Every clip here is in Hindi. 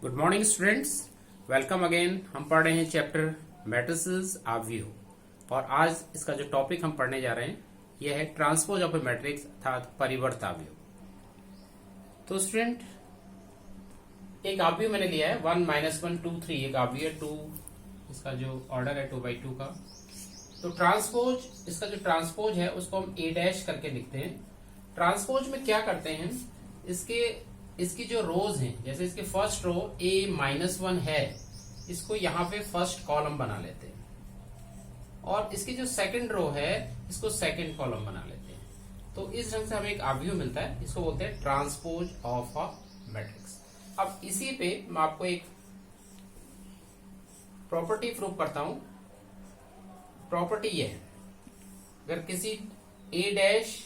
Good morning students, welcome again. हम पढ़ रहे हैं चैप्टर मैट्रिसेस ऑफ व्यू और आज इसका जो टॉपिक हम पढ़ने जा रहे हैं यह है ट्रांसपोज ऑफ ए मैट्रिक्स अर्थात परिवर्त आव्यूह। तो स्टूडेंट, एक आव्यूह मैंने लिया है 1 -1 2 3, एक आव्यूह है 2, इसका जो ऑर्डर है 2/2 का। तो ट्रांसपोज, इसका जो ट्रांसपोज है उसको हम ए डैश करके लिखते हैं। ट्रांसपोज में क्या करते हैं, इसकी जो रोज हैं, जैसे इसके फर्स्ट रो A-1 है, इसको यहाँ पे फर्स्ट कॉलम बना लेते हैं और इसकी जो सेकंड रो है इसको सेकंड कॉलम बना लेते हैं। तो इस ढंग से हमें एक आव्यूह मिलता है, इसको बोलते हैं ट्रांसपोज ऑफ अ मैट्रिक्स। अब इसी पे मैं आपको एक प्रॉपर्टी प्रूव करता हूं। प्रॉपर्टी ये है, अगर किसी A dash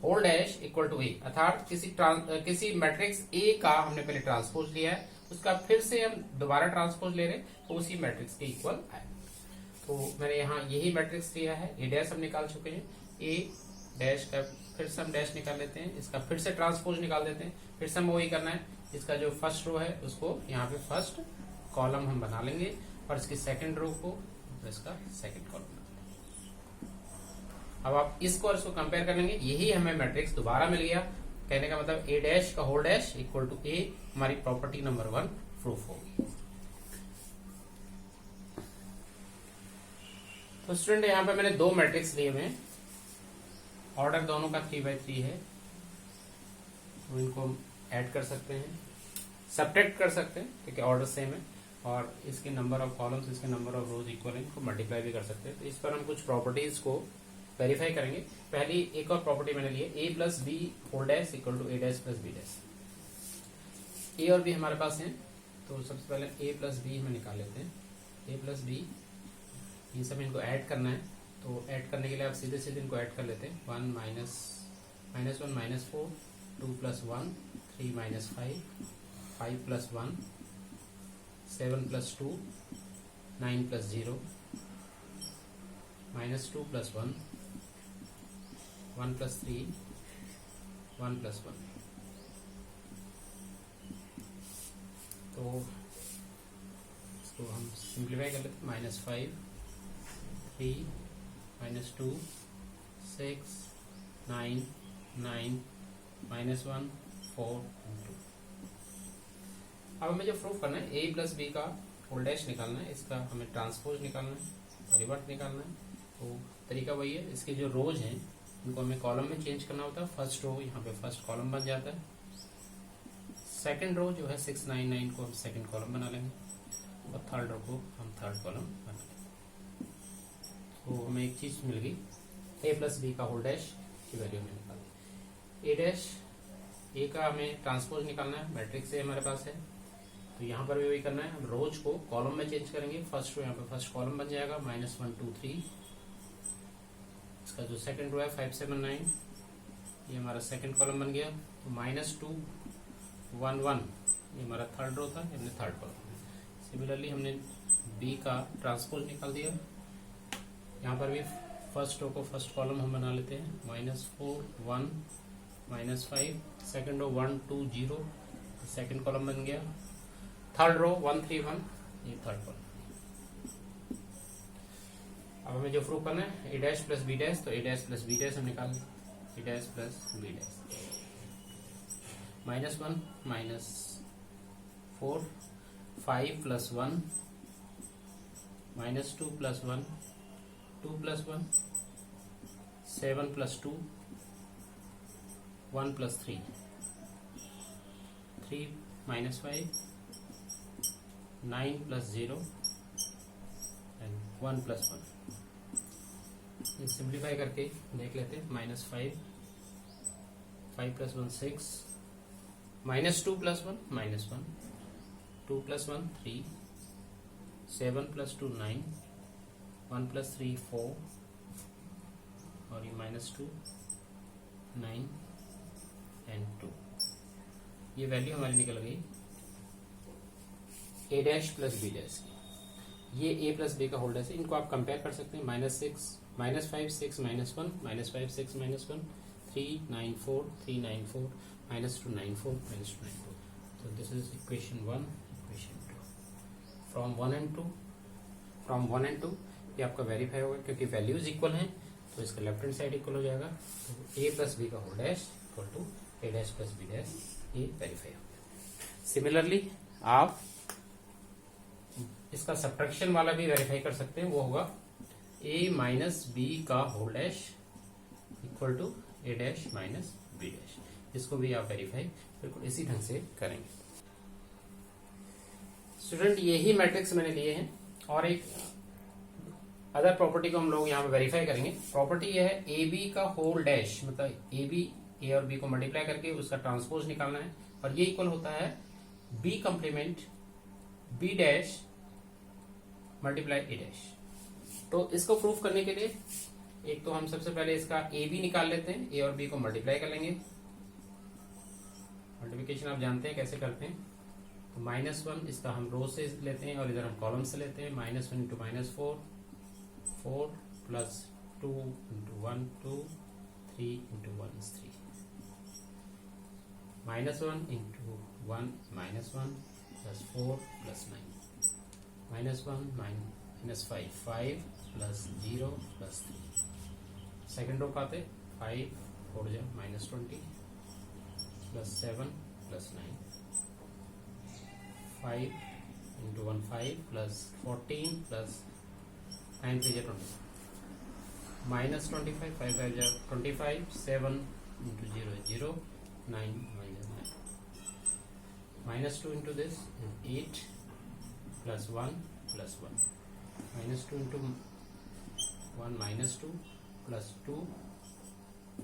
whole dash equal to A, अर्थात किसी मैट्रिक्स ए का हमने पहले ट्रांसपोज लिया है, उसका फिर से हम दोबारा ट्रांसपोज ले रहे हैं तो उसी मैट्रिक्स के इक्वल आए। तो मैंने यहाँ यही मैट्रिक्स लिया है, ए डैश हम निकाल चुके हैं, ए डैश का फिर से हम डैश निकाल लेते हैं, इसका फिर से ट्रांसपोज निकाल देते हैं, फिर से हम वही करना है, इसका जो फर्स्ट रो है उसको यहाँ पे फर्स्ट कॉलम हम बना लेंगे और इसकी सेकेंड रो को इसका सेकेंड कॉलम। अब आप इसको और इसको कंपेयर कर लेंगे, यही हमें मैट्रिक्स दोबारा मिल गया। कहने का मतलब ए डैश का होल डैश इक्वल टू ए, हमारी प्रॉपर्टी नंबर 1 प्रूफ होगी। तो स्टूडेंट, यहां पे मैंने दो मैट्रिक्स लिए हुए हैं, ऑर्डर दोनों का 3/3 है, तो इनको हम ऐड कर सकते हैं, सब्ट्रैक्ट कर सकते हैं क्योंकि ऑर्डर सेम है, और इसके नंबर ऑफ कॉलम्स, इसके नंबर ऑफ रोज इक्वल है, इनको मल्टीप्लाई भी कर सकते हैं। तो इस पर हम कुछ प्रॉपर्टीज को वेरीफाई करेंगे। पहली एक और प्रॉपर्टी मैंने ली है, A plus B whole dash equal to A dash plus B dash. A और बी हमारे पास है, तो सबसे पहले ए प्लस बी हमें निकाल लेते हैं। ए प्लस बी, इन सब इनको ऐड करना है, तो ऐड करने के लिए आप सीधे सीधे इनको ऐड कर लेते हैं। 1 -1 -4, 2 + 1 3 - 5, 5 + 1 7 + 2 9 + 0 -2 + 1 1 + 3 1 + 1। तो इसको हम सिंप्लीफाई कर लेते हैं। -5 3 -2 6 9 9 -1 4 2। अब हमें जो प्रूफ करना है, ए प्लस बी का होल डैश निकालना है, इसका हमें ट्रांसपोज निकालना है, परिवर्त निकालना है। तो तरीका वही है, इसके जो रोज हैं इनको हमें कॉलम में चेंज करना होता है। फर्स्ट रो यहाँ पे फर्स्ट कॉलम बन जाता है, सेकंड रो जो है 6 9 9 को हम सेकंड कॉलम बना लेंगे और थर्ड रो को हम थर्ड कॉलम बना लेंगे। तो हमें एक चीज मिल गई, ए प्लस बी का होल डैश की वैल्यू हमें निकाल। ए डैश, ए का हमें ट्रांसपोज निकालना है, मैट्रिक्स से हमारे पास है, तो यहाँ पर भी वही करना है, हम रोज को कॉलम में चेंज करेंगे। फर्स्ट रो यहाँ पे फर्स्ट कॉलम बन जाएगा, -1 2 3, इसका जो सेकंड रो है 5 7 9, ये हमारा सेकंड कॉलम बन गया। तो -2 1 1, ये हमारा थर्ड रो था, हमने थर्ड कॉलम। सिमिलरली हमने बी का ट्रांसपोज निकाल दिया, यहाँ पर भी फर्स्ट रो को फर्स्ट कॉलम हम बना लेते हैं। -4 1 -5, सेकंड रो 1 2 0, सेकंड कॉलम बन गया। थर्ड रो 1 3 1, ये थर्ड कॉलम। अब हमें जो प्रूव करना है, ए डैश प्लस बी डैश, तो ए डैश प्लस बी डैश हम निकाल, ए dash plus B dash. -1 -4 5 + 1 -2 + 1 2 + 1 7 + 2 1 + 3 3 -5 9 + 0 and 1 + 1। Simplify करके देख लेते हैं। -5 5 + 1 6 -2 + 1 -1 2 + 1 3 7 + 2 9 1 + 3 4 और ये -2 9 and 2। ये वैल्यू हमारी निकल गई ए डैश प्लस बी डैश की। ये ए प्लस बी का होल डैश है, इनको आप कंपेयर कर सकते हैं। -5 6 -1 -5 6 -1 3 9 4 3 9 4 -2 9 4 -2 9 4। So this is equation 1 from 1 and 2 ये आपका वेरीफाई होगा, क्योंकि वैल्यूज इक्वल हैं तो इसका लेफ्ट हैंड साइड इक्वल हो जाएगा। तो ए प्लस बी का whole dash equal to A dash plus B dash, ये वेरीफाई हो गया। सिमिलरली आप इसका सब्ट्रैक्शन वाला भी वेरीफाई कर सकते हैं, वो होगा ए माइनस बी का whole dash equal to A dash minus B dash. इसको भी आप वेरीफाई बिल्कुल इसी ढंग से करेंगे। स्टूडेंट यही मैट्रिक्स मैंने लिए हैं, और एक अदर प्रॉपर्टी को हम लोग यहाँ पे वेरीफाई करेंगे। प्रॉपर्टी यह है ए बी का होल डैश, मतलब ए और बी को मल्टीप्लाई करके उसका ट्रांसपोज निकालना है, और ये इक्वल होता है B complement B dash multiply A dash. तो इसको प्रूफ करने के लिए एक तो हम सबसे पहले इसका ए बी निकाल लेते हैं, ए और बी को मल्टीप्लाई कर लेंगे। मल्टीप्लिकेशन आप जानते हैं कैसे करते हैं। तो -1 इसका हम रो से लेते हैं और इधर हम कॉलम से लेते हैं। -1 into -4, 4 plus 2 into 1 2, 3 into 1 is 3, -1 into 1 -1 plus 4 plus 9, -1 -5 5 plus 0 plus 3। Second row का आते 5 4 जा -20 plus 7 plus 9, 5 into 1 5 plus 14 plus 9 3 जा 20, -25 5 5 जा 25, 7 इंटू 0 0, 9 1 जा 9, -2 into this 8 plus 1 plus 1, -2 into 1 -2 plus 2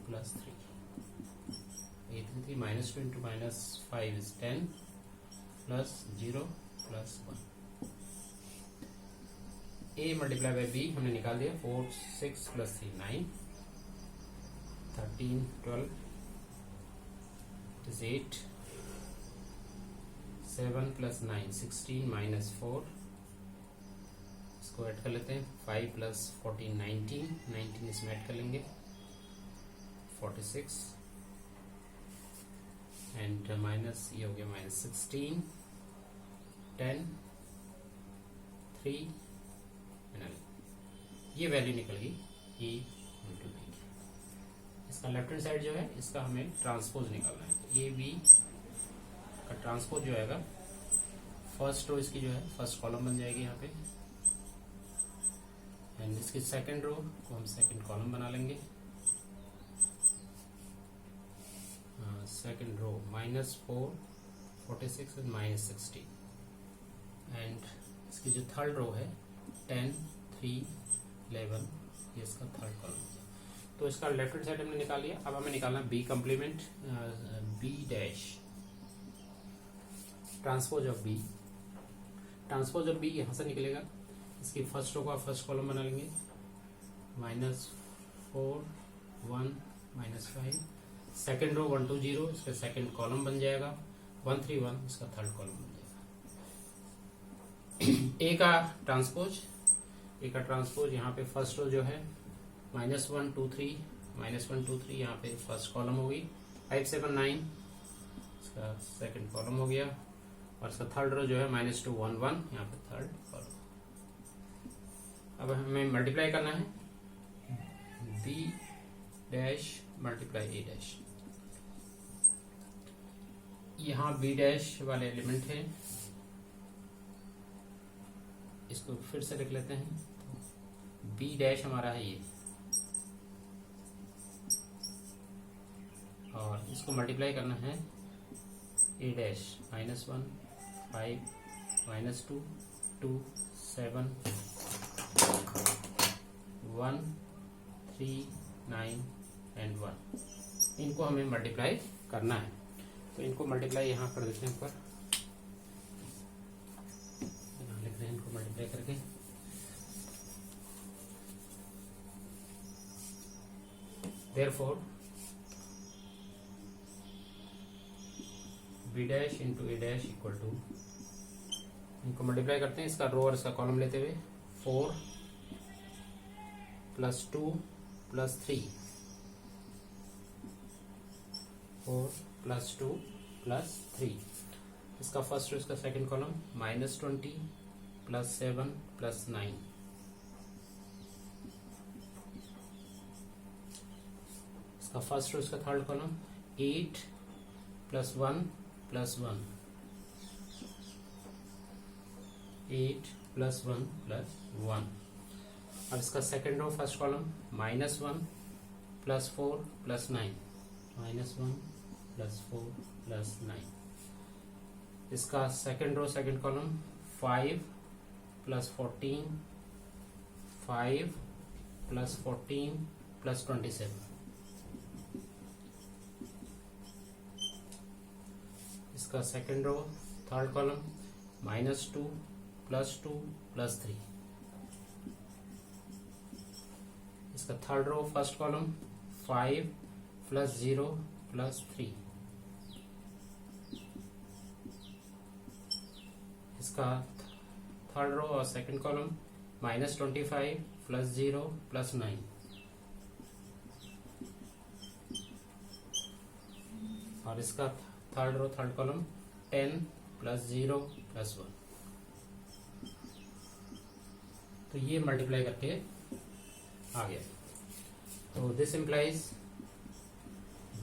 plus 3, 8 3 -2 into -5 is 10 plus 0 plus 1। a multiply by b हमने निकाल दिया, 4 6 प्लस 3 9, 13 12 is 8, 7 प्लस 9 16 माइनस 4, इसको ऐड कर लेते हैं। 5 प्लस 14 19, 19 इसमें ऐड कर लेंगे 46, एंड माइनस ये हो गया -16, 10 3 ये वैल्यू निकल गई ए इंटू बी की। इसका लेफ्ट हैंड साइड जो है इसका हमें ट्रांसपोज निकालना है। ए बी का ट्रांसपोज जो आएगा, फर्स्ट रो इसकी जो है फर्स्ट कॉलम बन जाएगी यहाँ पे, एंड इसकी सेकंड रो को हम सेकंड कॉलम बना लेंगे। सेकंड रो -4 46 -16, एंड इसकी जो थर्ड रो है 10 3 11, ये इसका थर्ड कॉलम। तो इसका लेफ्ट हैंड साइड हमने निकाल लिया। अब हमें निकालना B complement B dash transpose of B. Transpose of B यहां से निकलेगा, इसकी फर्स्ट रो का फर्स्ट कॉलम बना लेंगे, -4 1 -5, सेकेंड रो 1 2 0, इसका सेकेंड कॉलम बन जाएगा, 1 3 1 इसका थर्ड कॉलम बन जाएगा। ए का ट्रांसपोज यहाँ पे फर्स्ट रो जो है -1 2 3 -1 2 3 यहाँ पे फर्स्ट कॉलम होगी, 5 7 9 इसका सेकंड कॉलम हो गया, और इसका थर्ड रो जो है -2 1 1 यहाँ पे थर्ड कॉलम। अब हमें मल्टीप्लाई करना है B dash multiply A dash. यहाँ बी डैश वाले एलिमेंट है, इसको फिर से लिख लेते हैं। बी डैश हमारा है ये, और इसको मल्टीप्लाई करना है ए डैश -1 5 -2 2 7 1 3 9 एंड 1। इनको हमें मल्टीप्लाई करना है, तो इनको मल्टीप्लाई यहाँ कर देते हैं ऊपर, लिख रहे हैं इनको मल्टीप्लाई करके। Therefore b dash into A dash equal to, इनको मल्टीप्लाई करते हैं, इसका रो और इसका कॉलम लेते हुए 4 प्लस 2 प्लस 3, 4 प्लस 2 प्लस 3, इसका फर्स्ट रो इसका सेकंड कॉलम, -20 प्लस 7 प्लस 9। इसका फर्स्ट रो, इसका third column 8 plus 1 plus 1, 8 plus 1 plus 1। अब इसका second row first column -1 plus 4 plus 9, -1 plus 4 plus 9। इसका second row second column 5 plus 14, 5 plus 14 plus 27। इसका second row third column -2 plus 2 plus 3। इसका third row first column 5 plus 0 plus 3। इसका थर्ड रो और सेकंड कॉलम -25 प्लस 0 प्लस 9। और इसका third row third column 10 plus 0 plus 1। तो ये मल्टीप्लाई करके आ गया। तो this implies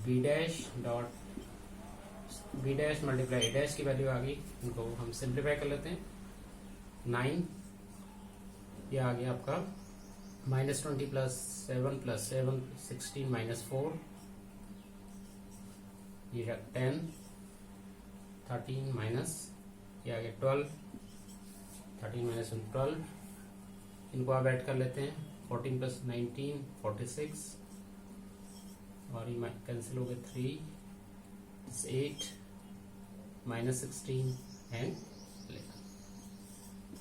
B dash dot B dash multiply A dash की वैल्यू आ गई। इनको हम सिंप्लीफाई कर लेते हैं। 9 ये आ गया आपका -20 प्लस 7 प्लस 7 16 -4, ये 10 13 माइनस ये आ गया 12, 13 माइनस 12। इनको आप ऐड कर लेते हैं। 14 प्लस 19 46, और ये कैंसिल हो गए 3 8 -16 एंड 11।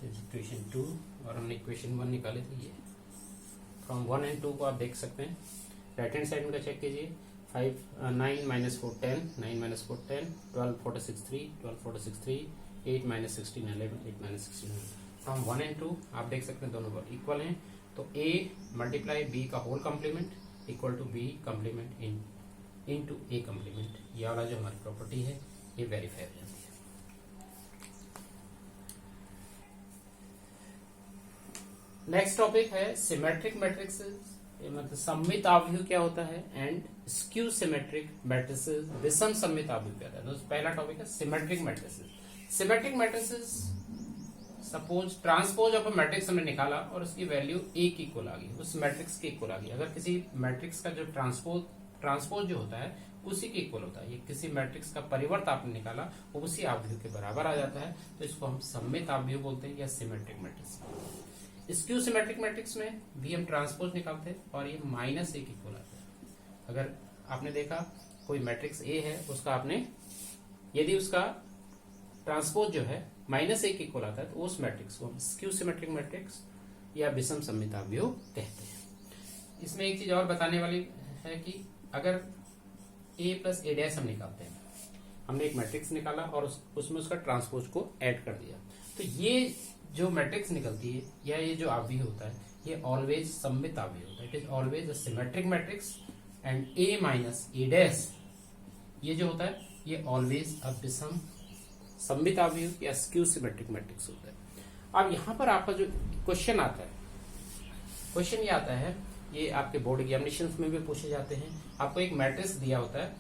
इक्वेशन 2 और हमने इक्वेशन 1 निकाले थे। ये फ्रॉम 1 एंड 2 को आप देख सकते हैं। राइट हैंड साइड में चेक कीजिए। 9 - 4 10, 9 - 4 10, 12 4 6 3, 12 4 6 3, 8 - 16 11, 8 - 16 11। फ्रॉम 1 एंड 2 आप देख सकते हैं दोनों इक्वल हैं। तो a मल्टीप्लाई b का whole complement equal to b complement into a complement. ये वाला जो हमारी प्रॉपर्टी है ये वेरीफाई हो जाती है। नेक्स्ट टॉपिक है सिमेट्रिक मैट्रिक्सेस, मतलब सममित आव्यूह क्या होता है, एंड स्क्यू सिमेट्रिक मैट्रिसेस, विषम सममित आव्यूह क्या होता है। तो पहला टॉपिक है symmetric matrices. Symmetric matrices, suppose transpose of a matrix हमने निकाला और उसकी वैल्यू a की इक्वल आ गई, उस मैट्रिक्स के इक्वल आ गई। अगर किसी मैट्रिक्स का जो ट्रांसपोज जो होता है उसी के इक्वल होता है। ये किसी मैट्रिक्स का परिवर्त आपने निकाला वो उसी आव्यूह के बराबर आ जाता है, तो इसको हम सममित आव्यूह बोलते हैं या symmetric matrix. Skew symmetric matrix में भी हम ट्रांसपोज निकालते हैं और ये -a के इक्वल आता है। अगर आपने देखा कोई मैट्रिक्स a है, उसका आपने यदि उसका ट्रांसपोज जो है -a के इक्वल आता है तो उस मैट्रिक्स को हम स्क्यू सिमेट्रिक मैट्रिक्स या विषम सममित आव्यूह कहते हैं। इसमें एक चीज और बताने वाली है कि अगर a प्लस a डैश हम निकालते हैं, हमने एक मैट्रिक्स निकाला और उसमें उसका ट्रांसपोज को ऐड कर दिया, तो ये जो मैट्रिक्स निकलती है या ये जो आव्यूह होता है ये ऑलवेज सममित आव्यूह होता है। It is always a symmetric matrix and a minus a dash ये जो होता है ये ऑलवेज अ विषम सममित आव्यूह या स्क्यू सिमेट्रिक मैट्रिक्स होता है। अब यहाँ पर आपका जो क्वेश्चन आता है, क्वेश्चन ये आता है, ये आपके बोर्ड एग्जामिनेशंस में भी पूछे जाते हैं। आपको एक मैट्रिक्स दिया होता है,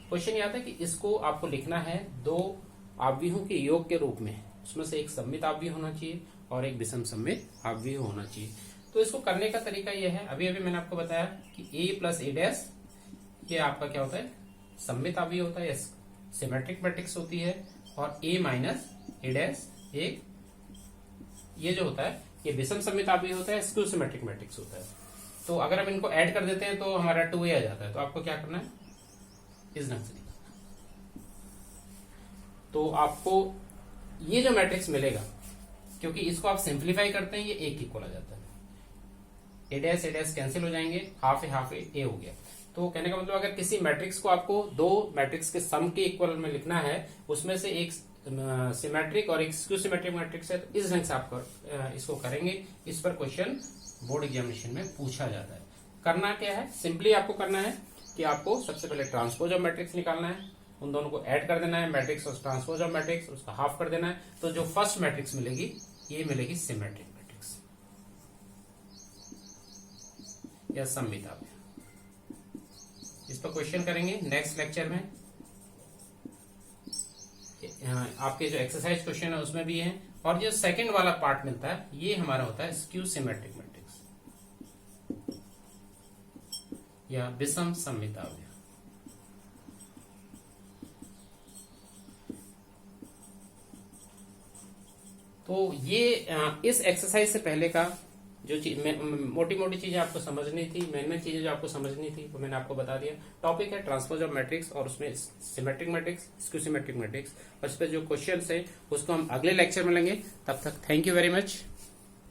क्वेश्चन ये आता है कि इसको आपको लिखना है दो आव्यूहों के योग के रूप में, उसमें से एक सममित आव्यूह होना चाहिए और एक विषम सममित आव्यूह होना चाहिए। तो इसको करने का तरीका यह है, अभी अभी मैंने आपको बताया कि a प्लस a डैश ये आपका क्या होता है, सममित आव्यूह होता है, सिमेट्रिक मैट्रिक्स होती है, और a माइनस a डैश एक ये जो होता है ये विषम सममित आव्यूह होता है, स्क्यू सिमेट्रिक मैट्रिक्स होता है। तो अगर हम इनको ऐड कर देते हैं तो हमारा 2a आ जाता है। तो आपको क्या करना है, इस ढंग से निकालना। तो आपको ये जो मैट्रिक्स मिलेगा, क्योंकि इसको आप सिंप्लीफाई करते हैं, ये एक इक्वल आ जाता है, a डैश कैंसिल हो जाएंगे, हाफ ए हो गया। तो कहने का मतलब अगर किसी मैट्रिक्स को आपको दो मैट्रिक्स के सम के इक्वल में लिखना है, उसमें से एक सिमेट्रिक और एक स्क्यू सिमेट्रिक मैट्रिक्स है, तो इस ढंग से आप इसको करेंगे। इस पर क्वेश्चन बोर्ड एग्जामिनेशन में पूछा जाता है। करना क्या है, सिंपली आपको करना है कि आपको सबसे पहले ट्रांसपोज ऑफ मैट्रिक्स निकालना है, उन दोनों को ऐड कर देना है, मैट्रिक्स और ट्रांसपोज ऑफ मैट्रिक्स, उसका हाफ कर देना है। तो जो फर्स्ट मैट्रिक्स मिलेगी ये मिलेगी सिमेट्रिक मैट्रिक्स या सममिताव्य। इस पर क्वेश्चन करेंगे नेक्स्ट लेक्चर में। आपके जो एक्सरसाइज क्वेश्चन है उसमें भी है, और जो सेकंड वाला पार्ट मिलता है ये हमारा होता है स्क्यू सिमेट्रिक मैट्रिक्स या विषम सममिताव्य। तो ये इस एक्सरसाइज से पहले का जो मोटी मोटी चीजें आपको समझनी थी, मेन चीजें जो आपको समझनी थी वो मैंने आपको बता दिया। टॉपिक है ट्रांसपोज ऑफ मैट्रिक्स और उसमें symmetric matrix, skew symmetric matrix, और इस पे जो क्वेश्चन है उसको हम अगले लेक्चर में लेंगे। तब तक थैंक यू वेरी मच।